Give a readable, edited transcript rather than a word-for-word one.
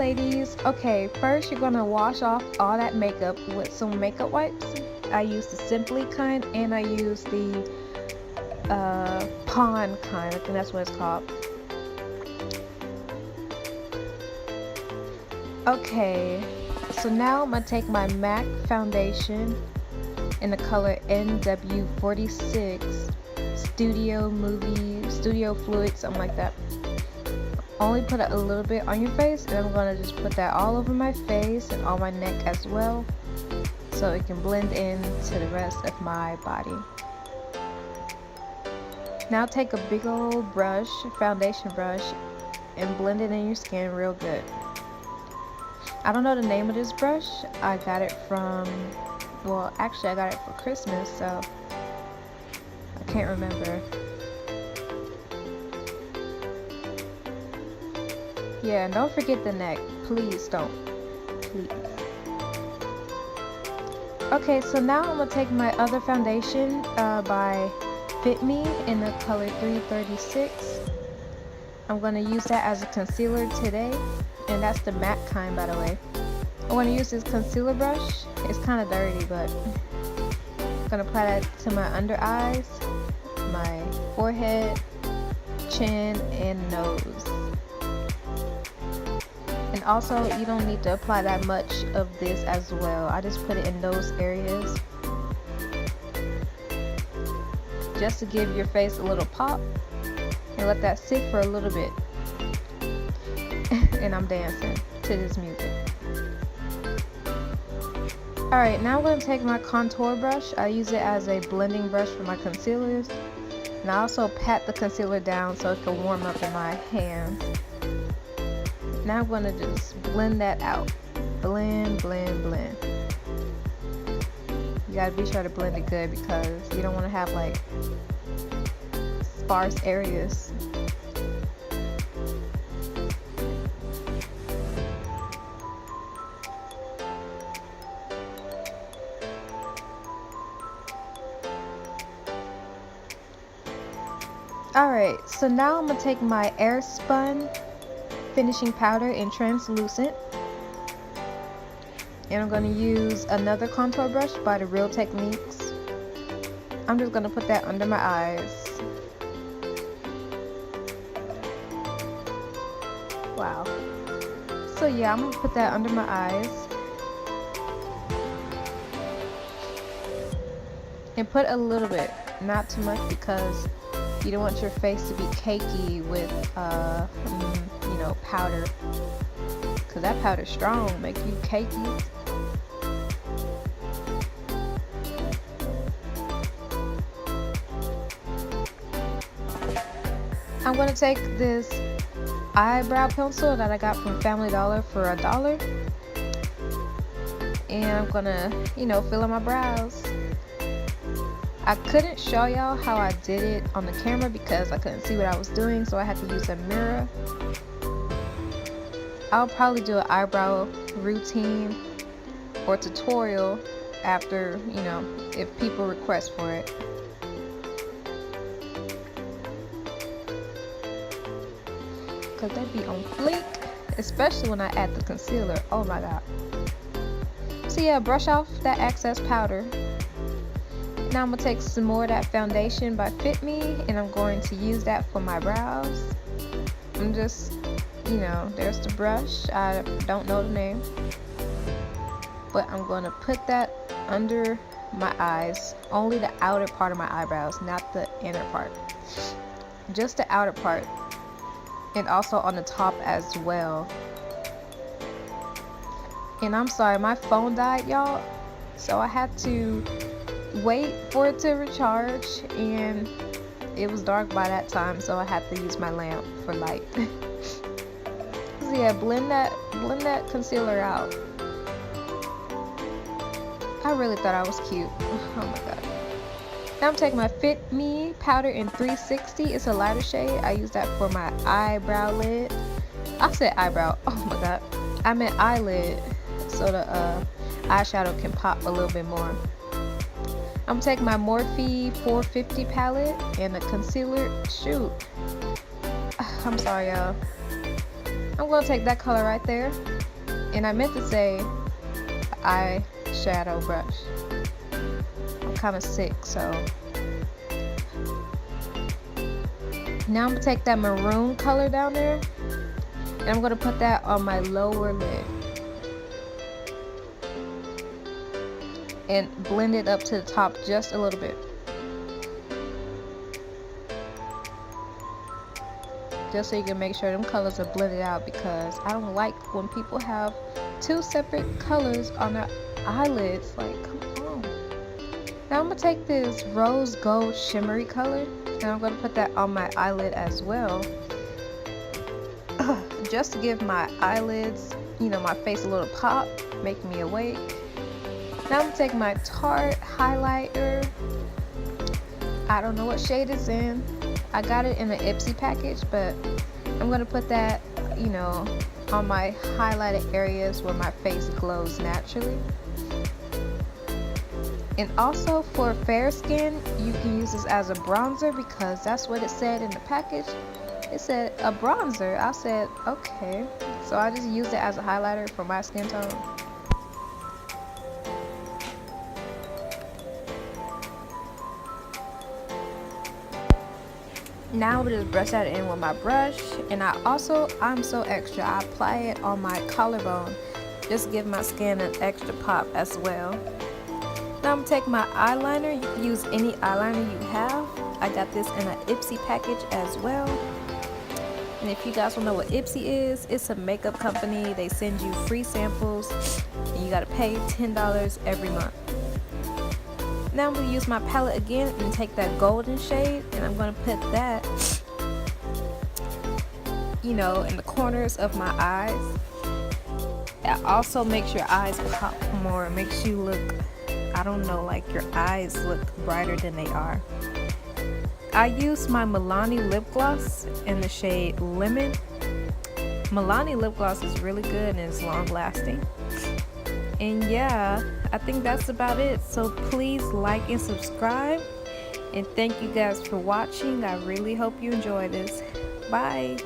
ladies. Okay, first you're gonna wash off all that makeup with some makeup wipes. I use the Simply kind and I use the Pond kind. I think that's what it's called. Okay, so now I'm gonna take my MAC foundation in the color NW46 Studio Fluid, something like that. Only put a little bit on your face, and I'm gonna just put that all over my face and on my neck as well, so it can blend in to the rest of my body. Now take a big old brush, foundation brush, and blend it in your skin real good. I don't know the name of this brush. I got it from, well, actually I got it for Christmas, so I can't remember. Yeah, and don't forget the neck. Please don't. Please. Okay, so now I'm going to take my other foundation by Fit Me in the color 336. I'm going to use that as a concealer today. And that's the matte kind, by the way. I want to use this concealer brush. It's kind of dirty, but I'm going to apply that to my under eyes, my forehead, chin, and nose. And also, you don't need to apply that much of this as well. I just put it in those areas just to give your face a little pop, and let that sit for a little bit. And I'm dancing to this music. Alright, now I'm going to take my contour brush. I use it as a blending brush for my concealers. And I also pat the concealer down so it can warm up in my hands. Now I'm going to just blend that out. Blend, blend, blend. You got to be sure to blend it good because you don't want to have like sparse areas. Alright, so now I'm going to take my Airspun finishing powder in translucent, and I'm going to use another contour brush by the Real Techniques. I'm just going to put that under my eyes. Wow. So yeah, I'm going to put that under my eyes. And put a little bit, not too much, because you don't want your face to be cakey with, you know, powder. Because that powder's strong, make you cakey. I'm going to take this eyebrow pencil that I got from Family Dollar for $1. And I'm going to, you know, fill in my brows. I couldn't show y'all how I did it on the camera because I couldn't see what I was doing, so I had to use a mirror. I'll probably do an eyebrow routine or tutorial after, you know, if people request for it. Because they be on fleek, especially when I add the concealer. Oh my god. So yeah, brush off that excess powder. Now I'm going to take some more of that foundation by Fit Me, and I'm going to use that for my brows. I'm just, you know, there's the brush. I don't know the name. But I'm going to put that under my eyes. Only the outer part of my eyebrows, not the inner part. Just the outer part. And also on the top as well. And I'm sorry, my phone died, y'all. So I had to wait for it to recharge, and it was dark by that time, so I had to use my lamp for light. So yeah, blend that concealer out. I really thought I was cute. Oh my god. Now I'm taking my Fit Me powder in 360. It's a lighter shade. I use that for my eyebrow lid. I said eyebrow. Oh my god. I meant eyelid, so the eyeshadow can pop a little bit more. I'm taking my Morphe 450 palette and the concealer. Shoot. I'm sorry, y'all. I'm going to take that color right there. And I meant to say eyeshadow brush. I'm kind of sick, so. Now I'm going to take that maroon color down there, and I'm going to put that on my lower lid. And blend it up to the top just a little bit. Just so you can make sure them colors are blended out, because I don't like when people have two separate colors on their eyelids. Like, come on. Now I'm going to take this rose gold shimmery color, and I'm going to put that on my eyelid as well. Just to give my eyelids, you know, my face a little pop, make me awake. Now I'm going to take my Tarte highlighter. I don't know what shade it's in. I got it in an Ipsy package, but I'm going to put that, you know, on my highlighted areas where my face glows naturally. And also for fair skin, you can use this as a bronzer, because that's what it said in the package. It said a bronzer. I said, okay. So I just used it as a highlighter for my skin tone. Now we just brush that in with my brush, and I'm so extra, I apply it on my collarbone, just give my skin an extra pop as well. Now I'm gonna take my eyeliner. You can use any eyeliner you have. I got this in an Ipsy package as well. And if you guys don't know what Ipsy is, it's a makeup company. They send you free samples, and you gotta pay $10 every month. Now I'm going to use my palette again and take that golden shade, and I'm going to put that, you know, in the corners of my eyes. It also makes your eyes pop more. It makes you look, I don't know, like your eyes look brighter than they are. I use my Milani lip gloss in the shade Lemon. Milani lip gloss is really good and it's long lasting. And yeah, I think that's about it. So please like and subscribe. And thank you guys for watching. I really hope you enjoy this. Bye.